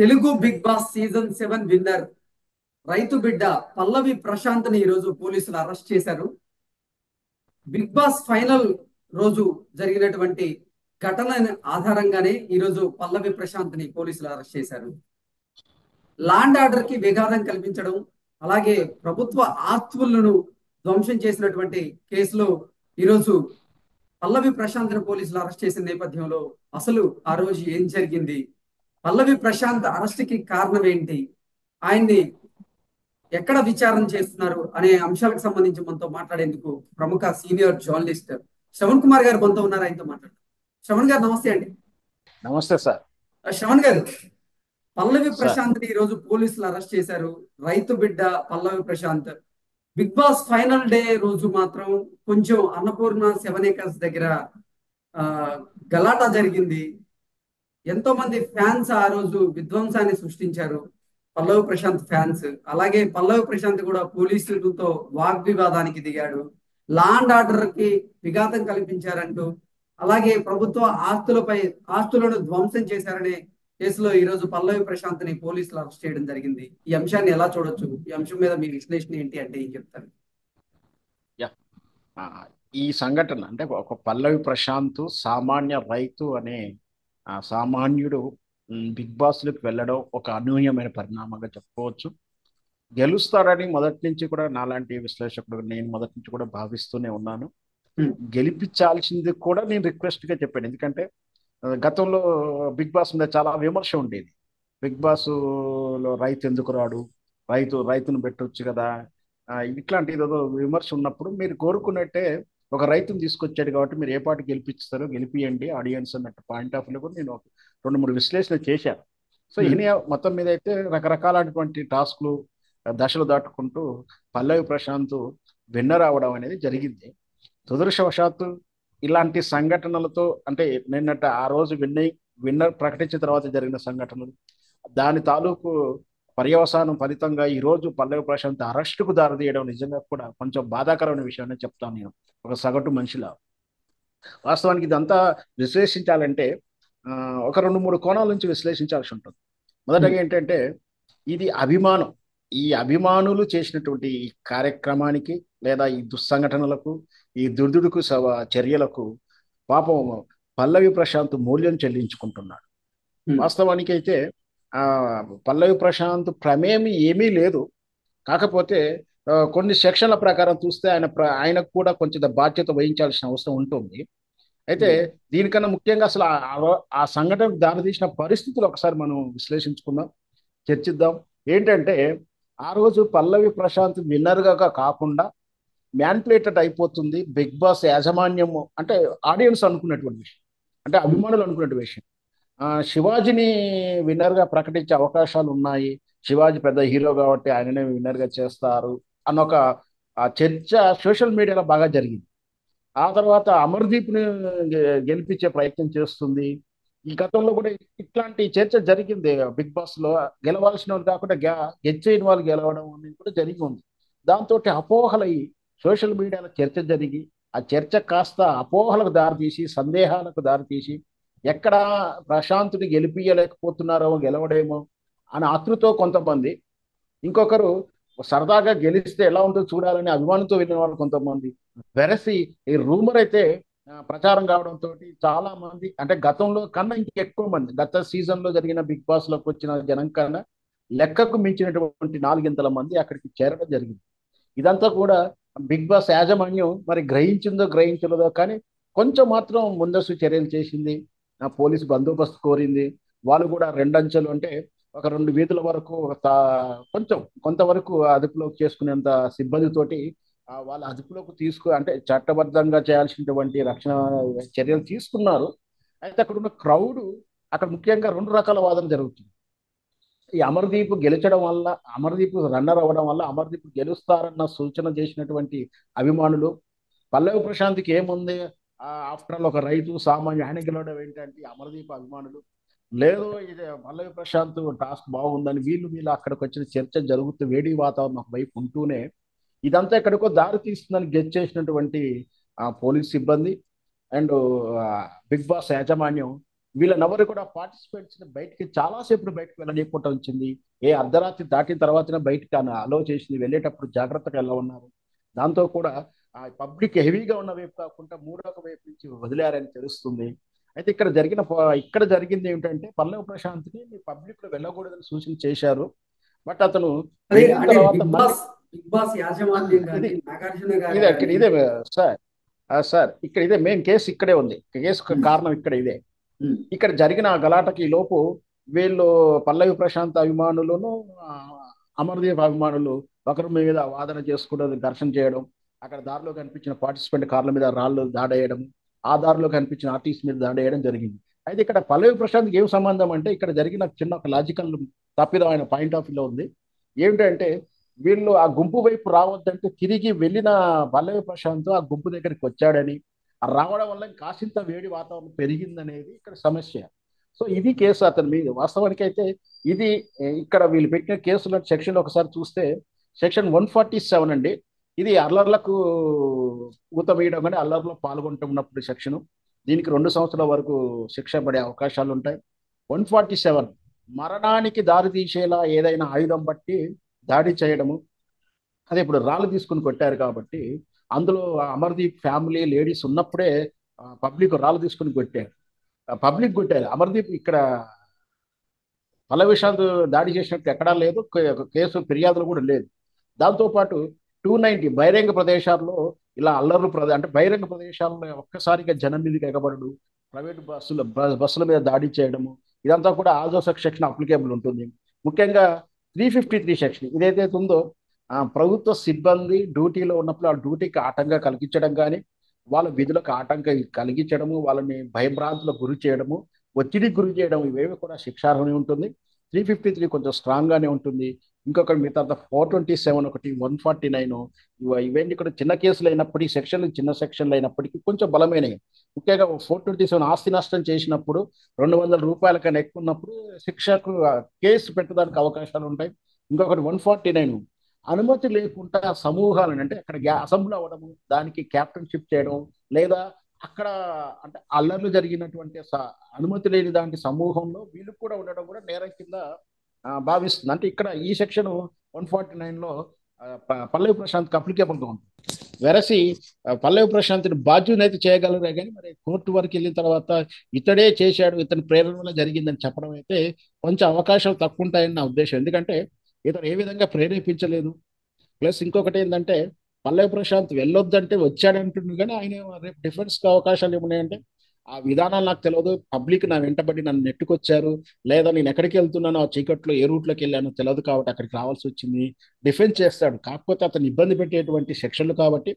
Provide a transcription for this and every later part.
Telugu Bigg Boss season 7 winner రైతు బిడ్డ పల్లవి ప్రశాంత్ ని ఈరోజు పోలీసులు అరెస్ట్ చేశారు. బిగ్ బాస్ ఫైనల్ రోజు జరిగినటువంటి ఘటన ఆధారంగానే ఈరోజు పల్లవి ప్రశాంత్ ని పోలీసులు అరెస్ట్ చేశారు. లాండ్ ఆర్డర్ కి విఘాతం కల్పించడం, అలాగే ప్రభుత్వ ఆస్తులను ధ్వంసం చేసినటువంటి కేసులో ఈరోజు పల్లవి ప్రశాంత్ ని పోలీసులు అరెస్ట్ చేసిన నేపథ్యంలో అసలు ఆ రోజు ఏం జరిగింది, పల్లవి ప్రశాంత్ అరెస్ట్ కి కారణం ఏంటి, ఆయన్ని ఎక్కడ విచారణ చేస్తున్నారు అనే అంశాలకు సంబంధించి మనతో మాట్లాడేందుకు ప్రముఖ సీనియర్ జర్నలిస్ట్ శ్రవణ్ కుమార్ గారు మనతో ఉన్నారు. ఆయనతో మాట్లాడారు. శ్రవణ్ గారు నమస్తే అండి. నమస్తే సార్. శ్రవణ్ గారు, పల్లవి సార్ ప్రశాంత్ ని ఈ రోజు పోలీసులు అరెస్ట్ చేశారు. రైతు బిడ్డ Pallavi Prashanth Bigg Boss final day రోజు మాత్రం కొంచెం అన్నపూర్ణ 7 acres దగ్గర ఆ గలాటా జరిగింది. ఎంతో మంది ఫ్యాన్స్ ఆ రోజు విధ్వంసాన్ని సృష్టించారు. పల్లవి ప్రశాంత్ ఫ్యాన్స్, అలాగే పల్లవి ప్రశాంత్ కూడా పోలీసులతో వాగ్వివాదానికి దిగాడు. లాండ్ ఆర్డర్ కి విఘాతం కల్పించారంటూ, అలాగే ప్రభుత్వ ఆస్తులను ధ్వంసం చేశారనే కేసులో ఈ రోజు పల్లవి ప్రశాంత్ ని పోలీసులు అరెస్ట్ చేయడం జరిగింది. ఈ అంశాన్ని ఎలా చూడొచ్చు? ఈ అంశం మీద మీ విశ్లేషణ ఏంటి అంటే ఏం చెప్తారు? యా ఆ, ఈ సంఘటన అంటే ఒక పల్లవి ప్రశాంత్ సామాన్య రైతు అనే సామాన్యుడు బిగ్ బాస్లోకి వెళ్ళడం ఒక అనూహ్యమైన పరిణామంగా చెప్పుకోవచ్చు. గెలుస్తారని మొదటి నుంచి కూడా నాలాంటి విశ్లేషకుడు నేను మొదటి నుంచి కూడా భావిస్తూనే ఉన్నాను. గెలిపించాల్సింది కూడా నేను రిక్వెస్ట్గా చెప్పాను. ఎందుకంటే గతంలో బిగ్ బాస్ మీద చాలా విమర్శ ఉండేది. బిగ్ బాస్లో రైతు ఎందుకు రాడు, రైతును పెట్టొచ్చు కదా, ఇట్లాంటి ఏదో విమర్శ ఉన్నప్పుడు మీరు కోరుకున్నట్టే ఒక రైతును తీసుకొచ్చాడు కాబట్టి మీరు ఏ పార్టీ గెలిపిస్తారో గెలిపియండి ఆడియన్స్ అన్నట్టు పాయింట్ ఆఫ్ వ్యూలో కూడా నేను 2-3 విశ్లేషణ చేశాను. సో ఈయన మొత్తం మీద అయితే రకరకాలైనటువంటి టాస్క్లు దశలు దాటుకుంటూ పల్లవి ప్రశాంత్ విన్నర్ అవడం అనేది జరిగింది. దురదృష్టవశాత్తు ఇలాంటి సంఘటనలతో అంటే నిన్నట ఆ రోజు విన్నర్ ప్రకటించిన తర్వాత జరిగిన సంఘటనలు, దాని తాలూకు పర్యవసానం ఫలితంగా ఈ రోజు పల్లవి ప్రశాంత్ అరెస్టుకు దారితీయడం నిజంగా కూడా కొంచెం బాధాకరమైన విషయాన్ని చెప్తాను నేను ఒక సగటు మనిషిలా. వాస్తవానికి ఇదంతా విశ్లేషించాలంటే ఒక 2-3 కోణాల నుంచి విశ్లేషించాల్సి ఉంటుంది. మొదటగా ఏంటంటే ఇది అభిమానం. ఈ అభిమానులు చేసినటువంటి ఈ కార్యక్రమానికి లేదా ఈ దుస్సంఘటనలకు, ఈ దుర్దుడుకు చర్యలకు పాపం పల్లవి ప్రశాంత్ మూల్యం చెల్లించుకుంటున్నాడు. వాస్తవానికి అయితే పల్లవి ప్రశాంత్ ప్రమేయం ఏమీ లేదు. కాకపోతే కొన్ని సెక్షన్ల ప్రకారం చూస్తే ఆయనకు కూడా కొంచెం బాధ్యత వహించాల్సిన అవసరం ఉంటుంది. అయితే దీనికన్నా ముఖ్యంగా అసలు ఆ సంఘటనకు దారితీసిన పరిస్థితులు ఒకసారి మనం విశ్లేషించుకుందాం, చర్చిద్దాం. ఏంటంటే ఆ రోజు పల్లవి ప్రశాంత్ విన్నర్గా కాకుండా మ్యాన్పులేటెడ్ అయిపోతుంది బిగ్ బాస్ యాజమాన్యము, అంటే ఆడియన్స్ అనుకున్నటువంటి విషయం, అంటే అభిమానులు అనుకున్నటువంటి విషయం. శివాజీని విన్నర్గా ప్రకటించే అవకాశాలు ఉన్నాయి, శివాజీ పెద్ద హీరో కాబట్టి ఆయననే విన్నర్గా చేస్తారు అన్న ఒక చర్చ సోషల్ మీడియాలో బాగా జరిగింది. ఆ తర్వాత అమర్దీప్ని గెలిపించే ప్రయత్నం చేస్తుంది. ఈ గతంలో కూడా ఇట్లాంటి చర్చ జరిగింది. బిగ్ బాస్లో గెలవాల్సిన వాళ్ళు కాకుండా గెలిచేయని వాళ్ళు గెలవడం అనేది కూడా జరిగి ఉంది. దాంతో అపోహలై సోషల్ మీడియాలో చర్చ జరిగి ఆ చర్చ కాస్త అపోహలకు దారితీసి, సందేహాలకు దారితీసి, ఎక్కడ ప్రశాంత్ని గెలిపించలేకపోతున్నారో గెలవడేమో అని ఆతృతో కొంతమంది, ఇంకొకరు సరదాగా గెలిస్తే ఎలా ఉంటుందో చూడాలని అభిమానంతో వెళ్ళిన వాళ్ళు కొంతమంది, వెరసి ఈ రూమర్ అయితే ప్రచారం కావడంతో చాలా మంది, అంటే గతంలో కన్నా ఇంకెక్కువ మంది, గత సీజన్లో జరిగిన బిగ్ బాస్లోకి వచ్చిన జనం కన్నా లెక్కకు మించినటువంటి 4 మంది అక్కడికి చేరడం జరిగింది. ఇదంతా కూడా బిగ్ బాస్ యాజమాన్యం మరి గ్రహించిందో గ్రహించలేదో కానీ కొంచెం మాత్రం ముందస్తు చర్యలు చేసింది. పోలీసు బందోబస్తు కోరింది. వాళ్ళు కూడా 2 అంచెలు, అంటే ఒక 2 వీధుల వరకు కొంతవరకు అదుపులోకి చేసుకునేంత సిబ్బందితోటి వాళ్ళ అదుపులోకి అంటే చట్టబద్ధంగా చేయాల్సినటువంటి రక్షణ చర్యలు తీసుకున్నారు. అయితే అక్కడ ఉన్న క్రౌడ్, అక్కడ ముఖ్యంగా 2 రకాల వాదన జరుగుతుంది. ఈ అమర్దీప్ గెలిచడం వల్ల, అమర్దీప్ రన్నర్ అవ్వడం వల్ల అమర్దీప్ గెలుస్తారన్న సూచన చేసినటువంటి అభిమానులు, పల్లవి ప్రశాంత్కి ఏముంది ఆఫ్టర్ ఆల్ ఒక రైతు సామాన్య, ఆయన గెలవడం ఏంటంటే అమర్దీప్ అభిమానులు, లేదు ఇది పల్లవి ప్రశాంత్ టాస్క్ బాగుందని వీళ్ళు అక్కడికి వచ్చిన చర్చ జరుగుతూ వేడి వాతావరణం ఒకవైపు ఉంటూనే ఇదంతా ఎక్కడికో దారి తీస్తుందని గెస్ చేసినటువంటి పోలీస్ సిబ్బంది అండ్ బిగ్ బాస్ యాజమాన్యం వీళ్ళనెవరు కూడా పార్టిసిపేట్స్ బయటికి చాలాసేపు బయటకు వెళ్ళలేకపోవటం వచ్చింది. అర్ధరాత్రి దాటిన తర్వాతనే బయటికి అలో చేసింది. వెళ్ళేటప్పుడు జాగ్రత్తగా ఎలా ఉన్నారు. దాంతో కూడా ఆ పబ్లిక్ హెవీగా ఉన్న వైపు కాకుండా మూడో వైపు నుంచి వదిలారని తెలుస్తుంది. అయితే ఇక్కడ జరిగింది ఏమిటంటే పల్లవి ప్రశాంత్ని పబ్లిక్ లో వెళ్ళకూడదని సూచన చేశారు. బట్ అతను అదే వెళ్ళిన అంటే తర్వాత బిగ్ మళ్ళీ బాస్ బిగ్ బాస్ యాజమాన్యం ఇది కానీ నాగార్జున గారు ఇదే ఇక్కడ కానీ ఇదే సార్ సార్ ఇక్కడ ఇదే మెయిన్ కేసు ఇక్కడే ఉంది. కేసు కారణం ఇక్కడ ఇదే. ఇక్కడ జరిగిన ఆ గలాటకి లోపు వీళ్ళు పల్లవి ప్రశాంత్ అభిమానులను ఆ, అమర్దీప్ అభిమానులు ఒకరి మీద వాదన చేసుకుంటూ ఘర్షణ చేయడం, అక్కడ దారిలో కనిపించిన పార్టిసిపెంట్ కార్ల మీద రాళ్ళు దాడేయడం, ఆ దారిలో కనిపించిన ఆర్టిస్ట్ మీద దాడేయడం జరిగింది. అయితే ఇక్కడ పల్లవి ప్రశాంత్కి ఏం సంబంధం అంటే ఇక్కడ జరిగిన చిన్న ఒక లాజికల్ తప్పిదం ఆయన పాయింట్ ఆఫ్ వ్యూలో ఉంది. ఏమిటంటే వీళ్ళు ఆ గుంపు వైపు రావద్దంటే తిరిగి వెళ్ళిన పల్లవి ప్రశాంత్ ఆ గుంపు దగ్గరికి వచ్చాడని, ఆ రావడం వల్ల కాసింత వేడి వాతావరణం పెరిగిందనేది ఇక్కడ సమస్య. సో ఇది కేసు అతని మీద. వాస్తవానికి అయితే ఇది ఇక్కడ వీళ్ళు పెట్టిన కేసుల సెక్షన్ ఒకసారి చూస్తే సెక్షన్ 147 అండి. ఇది అల్లర్లకు ఊతమీయడం కానీ అల్లర్లో పాల్గొంటున్నప్పుడు సెక్షను. దీనికి 2 సంవత్సరాల వరకు శిక్ష పడే అవకాశాలు ఉంటాయి. 147 మరణానికి దారి తీసేలా ఏదైనా ఆయుధం బట్టి దాడి చేయడము. అదే ఇప్పుడు రాళ్ళు తీసుకుని కొట్టారు కాబట్టి అందులో అమర్దీప్ ఫ్యామిలీ లేడీస్ ఉన్నప్పుడే పబ్లిక్ రాళ్ళు తీసుకుని కొట్టారు. పబ్లిక్ కొట్టారు. అమర్దీప్ ఇక్కడ పల్లవిశాంత్ దాడి చేసినట్టు ఎక్కడా లేదు. కేసు ఫిర్యాదులు కూడా లేదు. దాంతోపాటు 290 బహిరంగ ప్రదేశాల్లో ఇలా అల్లర్లు అంటే బహిరంగ ప్రదేశాల్లో ఒక్కసారిగా జనం మీదకి ఎగబడడు, ప్రైవేట్ బస్సుల మీద దాడి చేయడము, ఇదంతా కూడా ఆల్సో సెక్షన్ అప్లికేబుల్ ఉంటుంది. ముఖ్యంగా 353 సెక్షన్ ఇదైతే ఉందో ప్రభుత్వ సిబ్బంది డ్యూటీలో ఉన్నప్పుడు ఆ డ్యూటీకి ఆటంకం కలిగించడం కానీ, వాళ్ళ విధులకు ఆటంకం కలిగించడము, వాళ్ళని భయభ్రాంతులకు గురి చేయడము, ఒత్తిడికి గురి చేయడం, ఇవేవి కూడా శిక్షార్హమే ఉంటుంది. 353 కొంచెం స్ట్రాంగ్ గానే ఉంటుంది. ఇంకొకటి మిగతా 427 ఒకటి 149 ఇవన్నీ కూడా చిన్న కేసులు అయినప్పటికీ సెక్షన్లు చిన్న సెక్షన్లు అయినప్పటికీ కొంచెం బలమైనవి. ముఖ్యంగా 427 ఆస్తి నష్టం చేసినప్పుడు 200 రూపాయల కన్నా ఎక్కువ ఉన్నప్పుడు శిక్షకు కేసు పెట్టడానికి అవకాశాలు ఉంటాయి. ఇంకొకటి 149 అనుమతి లేకుండా సమూహాలను అంటే అక్కడ అసెంబ్లీ అవ్వడము, దానికి క్యాప్టెన్షిప్ చేయడం, లేదా అక్కడ అంటే అల్లర్లు జరిగినటువంటి అనుమతి లేని దాంటి సమూహంలో వీళ్ళు కూడా ఉండడం కూడా నేరం కింద భావిస్తుంది. అంటే ఇక్కడ ఈ సెక్షన్ 149లో పల్లవి ప్రశాంత్ అప్లికేబుల్గా ఉంటుంది. వెరసి పల్లవి ప్రశాంత్ని బాధ్యునైతే చేయగలరే కానీ మరి కోర్టు వరకు వెళ్ళిన తర్వాత ఇతడే చేశాడు, ఇతని ప్రేరణ వల్ల జరిగిందని చెప్పడం అయితే కొంచెం అవకాశాలు తక్కువ ఉంటాయని నా ఉద్దేశం. ఎందుకంటే ఇతను ఏ విధంగా ప్రేరేపించలేదు. ప్లస్ ఇంకొకటి ఏంటంటే పల్లవి ప్రశాంత్ వెళ్ళొద్దంటే వచ్చాడంటుంది కానీ ఆయన రేపు డిఫెన్స్కి అవకాశాలు ఏమున్నాయంటే ఆ విధానాలు నాకు తెలియదు, పబ్లిక్ నా వెంటబడి నన్ను నెట్టుకొచ్చారు, లేదా నేను ఎక్కడికి వెళ్తున్నానో ఆ చీకట్లో ఏ రూట్లోకి వెళ్ళానో తెలియదు కాబట్టి అక్కడికి రావాల్సి వచ్చింది, డిఫెన్స్ చేస్తాడు. కాకపోతే అతను ఇబ్బంది పెట్టేటువంటి సెక్షన్లు కాబట్టి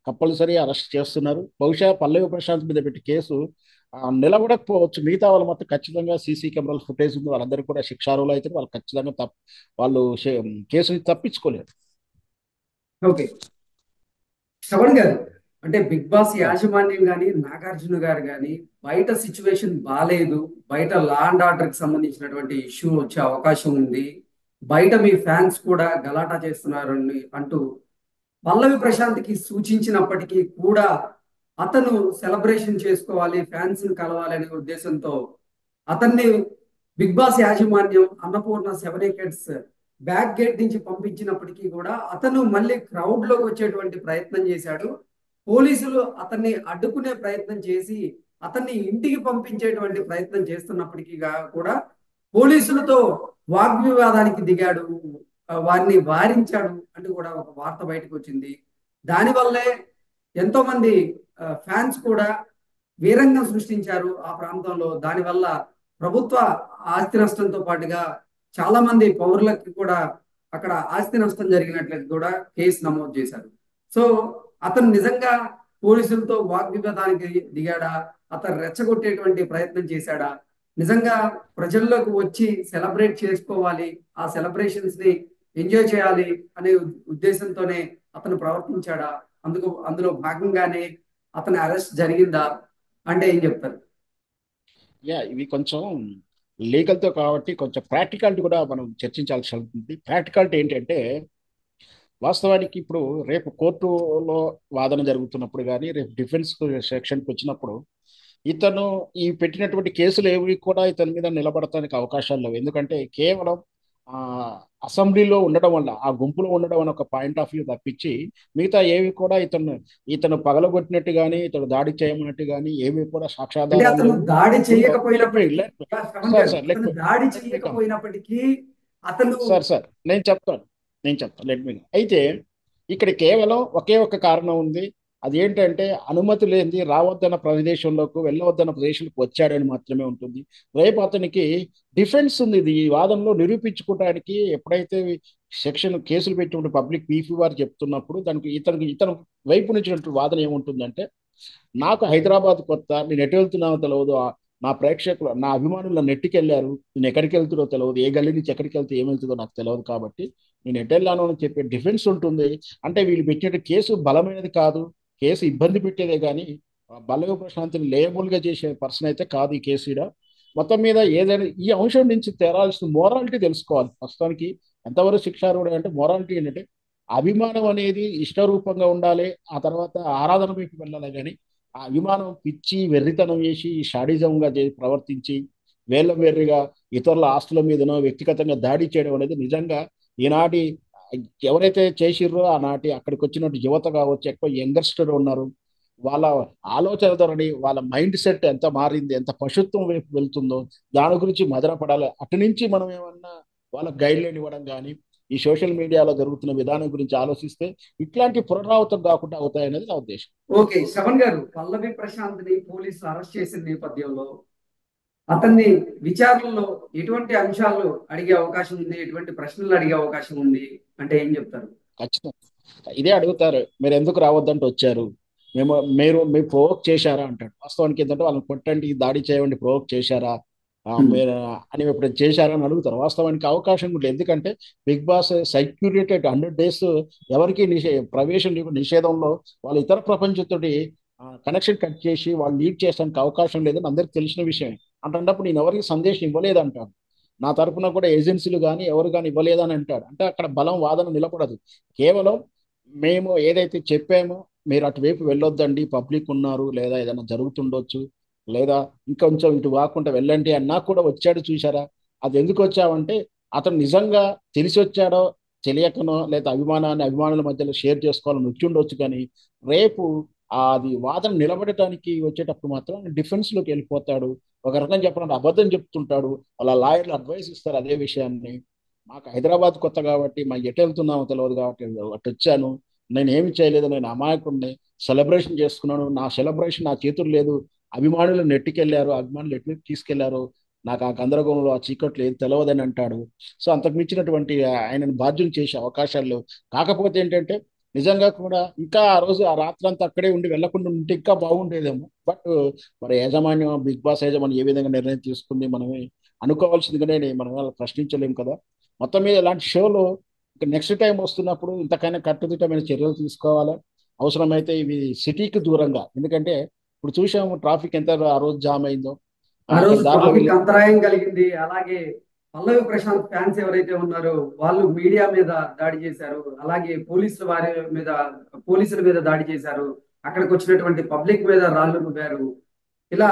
కంపల్సరీ అరెస్ట్ చేస్తున్నారు. బహుశా పల్లవి ప్రశాంత్ మీద పెట్టి కేసు నిలబడకపోవచ్చు. మిగతా వాళ్ళు మొత్తం ఖచ్చితంగా సీసీ కెమెరాల ఫుటేజ్ ఉంది, వాళ్ళందరికీ కూడా శిక్షార్హులు అయితే వాళ్ళు ఖచ్చితంగా వాళ్ళు కేసుని తప్పించుకోలేరు. ఓకే శ్రవణ్ గారు, అంటే బిగ్ బాస్ యాజమాన్యం కానీ నాగార్జున గారు కానీ బయట సిచ్యువేషన్ బాగాలేదు, బయట లా అండ్ ఆర్డర్ కి సంబంధించినటువంటి ఇష్యూ వచ్చే అవకాశం ఉంది, బయట మీ ఫ్యాన్స్ కూడా గలాటా చేస్తున్నారు అంటూ పల్లవి ప్రశాంత్కి సూచించినప్పటికీ కూడా అతను సెలబ్రేషన్ చేసుకోవాలి, ఫ్యాన్స్ ని కలవాలి అనే ఉద్దేశంతో అతన్ని బిగ్ బాస్ యాజమాన్యం అన్నపూర్ణ 7 ఏకర్స్ బ్యాక్ గేట్ నుంచి పంపించినప్పటికీ కూడా అతను మళ్ళీ క్రౌడ్ లోకి వచ్చేటువంటి ప్రయత్నం చేశాడు. పోలీసులు అతన్ని అడ్డుకునే ప్రయత్నం చేసి అతన్ని ఇంటికి పంపించేటువంటి ప్రయత్నం చేస్తున్నప్పటికీ కూడా పోలీసులతో వాగ్వివాదానికి దిగాడు, వారిని వారించాడు అంటూ కూడా ఒక వార్త బయటకు వచ్చింది. దానివల్లే ఎంతో మంది ఫ్యాన్స్ కూడా వీరంగం సృష్టించారు ఆ ప్రాంతంలో. దానివల్ల ప్రభుత్వ ఆస్తి నష్టంతో పాటుగా చాలా మంది పౌరులకి కూడా అక్కడ ఆస్తి నష్టం జరిగినట్లయితే కూడా కేసు నమోదు చేశారు. సో అతను నిజంగా పోలీసులతో వాగ్వివాదానికి దిగాడా, అతను రెచ్చగొట్టేటువంటి ప్రయత్నం చేశాడా, నిజంగా ప్రజల్లోకి వచ్చి సెలబ్రేట్ చేసుకోవాలి, ఆ సెలబ్రేషన్స్ ని ఎంజాయ్ చేయాలి అనే ఉద్దేశంతోనే అతను ప్రవర్తించాడా, అందులో భాగంగానే అతని అరెస్ట్ జరిగిందా అంటే ఏం చెప్తారు? ఇవి కొంచెం లీగల్తో కాబట్టి కొంచెం ప్రాక్టికాలిటీ కూడా మనం చర్చించాల్సి ఉంటుంది. ప్రాక్టికాలిటీ ఏంటంటే వాస్తవానికి ఇప్పుడు రేపు కోర్టులో వాదన జరుగుతున్నప్పుడు కానీ రేపు డిఫెన్స్ సెక్షన్కి వచ్చినప్పుడు ఇతను ఈ పెట్టినటువంటి కేసులు ఏవి కూడా ఇతని మీద నిలబడటానికి అవకాశాలు లేవు. ఎందుకంటే కేవలం ఆ అసెంబ్లీలో ఉండడం వల్ల, ఆ గుంపులో ఉండడం అని ఒక పాయింట్ ఆఫ్ వ్యూ తప్పించి మిగతా ఏవి కూడా ఇతను పగలగొట్టినట్టు కానీ ఇతను దాడి చేయమన్నట్టు కానీ ఏవి కూడా అంటే సాక్ష్యాధారాలు అతను లేవు. దాడి ఇంకో లెట్ మీ చేయకపోయినప్పటికీ, లెట్ మీ శ్రవణ్ సార్ గారు, సార్ లెట్ అతను మీ దాడి లెట్ మీ కమ్ చేయకపోయినప్పటికీ అతను సార్ సార్ నేను చెప్తాను లెట్ మీ. అయితే ఇక్కడ కేవలం ఒకే ఒక కారణం ఉంది. అదేంటంటే అనుమతి లేనిది రావద్దన్న ప్రదేశంలోకి వెళ్ళవద్దన్న ప్రదేశంలోకి వచ్చాడని మాత్రమే ఉంటుంది. రేపు అతనికి డిఫెన్స్ ఉంది. ఇది ఈ వాదనలో నిరూపించుకోవడానికి ఎప్పుడైతే సెక్షన్ కేసులు పెట్టినప్పుడు పబ్లిక్ పీపీ వారు చెప్తున్నప్పుడు దానికి ఇతను వైపు నుంచి వాదన ఏముంటుందంటే, నాకు హైదరాబాద్ కొత్త, నేను ఎటు వెళ్తున్నానో తెలియదు, నా ప్రేక్షకులు నా అభిమానులు నన్ను నెట్టికెళ్ళారు, నేను ఎక్కడికి వెళ్తున్నో తెలియదు, ఏ గల్లీ నుంచి ఎక్కడికి వెళ్తే ఏమవుతుందో నాకు తెలియదు, కాబట్టి నేను ఎటు వెళ్ళాను అని చెప్పే డిఫెన్స్ ఉంటుంది. అంటే వీళ్ళు పెట్టిన కేసు బలమైనది కాదు, కేసు ఇబ్బంది పెట్టేదే కానీ బలవ ప్రశాంతిని లేబుల్గా చేసే పర్సన్ అయితే కాదు ఈ కేసు ఈడ. మొత్తం మీద ఏదైనా ఈ అంశం నుంచి తేరాల్సిన మోరాలిటీ తెలుసుకోవాలి. ప్రస్తుతానికి ఎంతవరకు శిక్షార్హుడు అంటే మోరాలిటీ ఏంటంటే అభిమానం అనేది ఇష్టరూపంగా ఉండాలి, ఆ తర్వాత ఆరాధన వైపు వెళ్ళాలి. కానీ ఆ అభిమానం పిచ్చి వెర్రితనం చేసి షాడిజంగా ప్రవర్తించి వేళ్ళ వెర్రిగా ఇతరుల ఆస్తుల మీదనో వ్యక్తిగతంగా దాడి చేయడం అనేది నిజంగా ఈనాటి ఎవరైతే చేసిర్రో ఆనాటి అక్కడికి వచ్చినట్టు యువత కావచ్చు, ఎక్కువ యంగర్స్టర్ ఉన్నారు, వాళ్ళ ఆలోచన ధోరణి, వాళ్ళ మైండ్ సెట్ ఎంత మారింది, ఎంత పశుత్వం వైపు వెళ్తుందో దాని గురించి మదనపడాలి. అటు నుంచి మనం ఏమన్నా వాళ్ళకి గైడ్ లైన్ ఇవ్వడం కానీ ఈ సోషల్ మీడియాలో జరుగుతున్న విధానం గురించి ఆలోచిస్తే ఇట్లాంటి పునరావృతం కాకుండా అవుతాయనేది నా ఉద్దేశం. ఓకే శ్రవణ్ గారు, పల్లవి ప్రశాంత్ ని పోలీసులు అరెస్ట్ చేసిన నేపథ్యంలో అతన్ని విచారణలో ఎటువంటి అంశాలు అడిగే అవకాశం ఉంది, ఎటువంటి ప్రశ్నలు అడిగే అవకాశం ఉంది అంటే ఏం చెప్తారు? ఖచ్చితంగా ఇదే అడుగుతారు. మీరు ఎందుకు రావద్దంటే వచ్చారు, మీరు ప్రొవోక్ చేశారా అంటాడు. వాస్తవానికి ఏంటంటే వాళ్ళని కొట్టండి, దాడి చేయండి, ప్రొవోక్ చేశారా మీరు అని ఎప్పుడు చేశారా అని అడుగుతారు. వాస్తవానికి అవకాశం కూడా, ఎందుకంటే బిగ్ బాస్ సెక్యూరిటెడ్ 100 days ఎవరికి నిషేధంలో వాళ్ళు ఇతర ప్రపంచంతో కనెక్షన్ కట్ చేసి వాళ్ళు లీడ్ చేయడానికి అవకాశం లేదని అందరికి తెలిసిన విషయమే. అంటున్నప్పుడు నేను ఎవరికి సందేశం ఇవ్వలేదంటాడు. నా తరపున కూడా ఏజెన్సీలు కానీ ఎవరు కానీ ఇవ్వలేదని అంటాడు. అంటే అక్కడ బలం వాదన నిలబడదు. కేవలం మేము ఏదైతే చెప్పామో మీరు అటువైపు వెళ్ళొద్దండి, పబ్లిక్ ఉన్నారు, లేదా ఏదైనా జరుగుతుండొచ్చు, లేదా ఇంకొంచెం ఇటు కాకుండా వెళ్ళండి అన్నా కూడా వచ్చాడు. చూసారా, అది ఎందుకు వచ్చావంటే అతను నిజంగా తెలిసి వచ్చాడో తెలియకనో, లేదా అభిమానుల మధ్యలో షేర్ చేసుకోవాలని వచ్చి ఉండొచ్చు. కానీ రేపు అది వాదన నిలబడటానికి వచ్చేటప్పుడు మాత్రం డిఫెన్స్లోకి వెళ్ళిపోతాడు. ఒక రకంగా చెప్పాలంటే అబద్ధం చెప్తుంటాడు. వాళ్ళ లాయర్లు అడ్వైస్ ఇస్తారు అదే విషయాన్ని. మాకు హైదరాబాద్ కొత్త కాబట్టి మా ఎటు వెళ్తున్నామో తెలియదు కాబట్టి అటు వచ్చాను, నేను ఏమి చేయలేదు, నేను అమాయకుడిని, సెలబ్రేషన్ చేసుకున్నాను, నా సెలబ్రేషన్ నా చేతులు లేదు, అభిమానులు నెట్టికెళ్ళారు, అభిమానులు ఎటు తీసుకెళ్లారు, నాకు ఆ గందరగోళంలో ఆ చీకట్లు ఏం తెలియదని అంటాడు. సో అంతకు మించినటువంటి ఆయనను బాధ్యం చేసే అవకాశాలు లేవు. కాకపోతే ఏంటంటే నిజంగా కూడా ఇంకా ఆ రోజు ఆ రాత్రంతా అక్కడే ఉండి వెళ్లకుండా ఉంటే ఇంకా బాగుండేదేమో. బట్ మరి యాజమాన్యం, బిగ్ బాస్ యాజమాన్యం ఏ విధంగా నిర్ణయం తీసుకుంది మనమే అనుకోవాల్సిందిగానే, మనం వాళ్ళని ప్రశ్నించలేము కదా. మొత్తం మీద ఇలాంటి షోలో నెక్స్ట్ టైం వస్తున్నప్పుడు ఇంతకైనా కట్టుదిట్టమైన చర్యలు తీసుకోవాలి. అవసరమైతే ఇవి సిటీకి దూరంగా, ఎందుకంటే ఇప్పుడు చూసాము ట్రాఫిక్ ఎంత ఆ రోజు జామ్ అయిందో. ఆ అక్కడ రోజు దారిలో ట్రాఫిక్ వెళ్ళి అంతరాయం కలిగింది. అలాగే పల్లవి ప్రశాంత్ ఫ్యాన్స్ ఎవరైతే ఉన్నారో వాళ్ళు మీడియా మీద దాడి చేశారు. అలాగే పోలీసుల మీద దాడి చేశారు. అక్కడికి వచ్చినటువంటి పబ్లిక్ మీద రాళ్లు రువ్వారు. ఇలా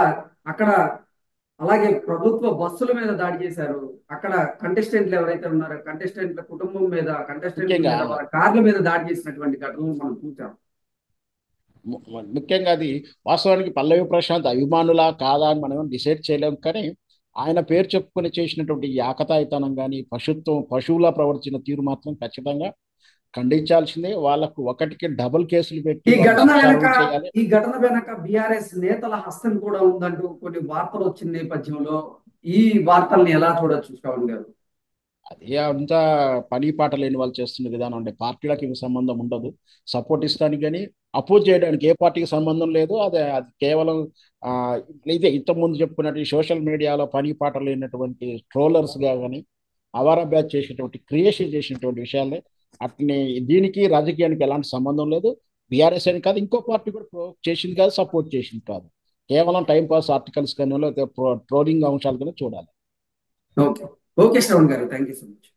అక్కడ అలాగే ప్రభుత్వ బస్సుల మీద దాడి చేశారు. అక్కడ కంటెస్టెంట్లు ఎవరైతే ఉన్నారో కంటెస్టెంట్ల కుటుంబం మీద, కంటెస్టెంట్ల ముఖ్యంగా మీద, వాళ్ళ కార్ల మీద దాడి చేసినటువంటి ఘటనలు మనం చూసాం. ముఖ్యంగా అది వాస్తవానికి పల్లవి ప్రశాంత్ అభిమానులా కాదా అని మనం డిసైడ్ చేయలేం. కానీ ఆయన పేరు చెప్పుకొని చేసినటువంటి ఈ ఆకతాయితనం కానీ పశువులా ప్రవర్తించిన తీరు మాత్రం ఖచ్చితంగా ఖండించాల్సిందే. వాళ్ళకు ఒకటికి డబుల్ కేసులు పెట్టి ఈ వాళ్ళని ఘటన వెనక శిక్షార్హులు చేయాలి. ఈ ఘటన వెనక బిఆర్ఎస్ నేతల హస్తం కూడా ఉందంటూ కొన్ని వార్తలు వచ్చిన నేపథ్యంలో ఈ వార్తల్ని ఎలా చూడొచ్చు శ్రవణ్ గారు? అదే అంతా పని పాట లేని వాళ్ళు చేస్తున్న విధానం. అంటే పార్టీలకు ఇవి సంబంధం ఉండదు. సపోర్ట్ ఇస్తానికి కానీ అపోజ్ చేయడానికి ఏ పార్టీకి సంబంధం లేదు. అది కేవలం ఆ, ఇదే ఇంతకుముందు చెప్పుకున్నట్టు సోషల్ మీడియాలో పని పాట లేనటువంటి ట్రోలర్స్గా కానీ అవారా బ్యాచ్ చేసినటువంటి క్రియేషన్ చేసినటువంటి విషయాలే. అట్నే దీనికి రాజకీయానికి ఎలాంటి సంబంధం లేదు. బీఆర్ఎస్ అని కాదు, ఇంకో పార్టీ కూడా చేసింది కాదు, సపోర్ట్ చేసింది కాదు. కేవలం టైం పాస్ ఆర్టికల్స్ కానీ లేకపోతే ట్రోలింగ్ అంశాలు కానీ చూడాలి. ఓకే ఓకే శ్రవణ్ గారు, థ్యాంక్ యూ సో మచ్.